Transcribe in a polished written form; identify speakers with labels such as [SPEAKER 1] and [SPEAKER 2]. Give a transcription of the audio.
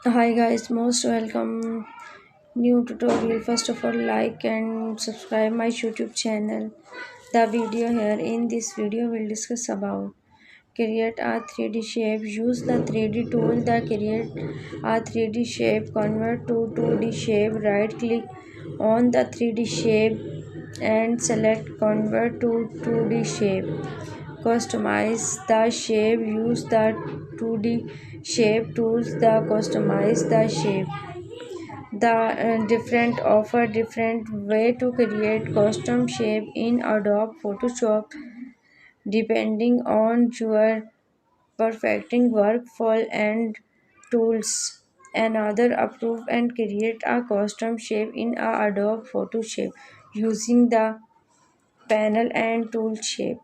[SPEAKER 1] Hi guys, most welcome new tutorial. First of all, like and subscribe my YouTube channel. The video here in this video will discuss about create a 3D shape. Use the 3D tool. The create a 3D shape. Convert to 2D shape. Right click on the 3D shape and select convert to 2D shape. Customize the shape. Use the 2D shape tools. The customize the shape. The different offer different way to create custom shape in Adobe Photoshop depending on your perfecting workflow and tools. Another approve and create a custom shape in a Adobe Photoshop using the panel and tool shape.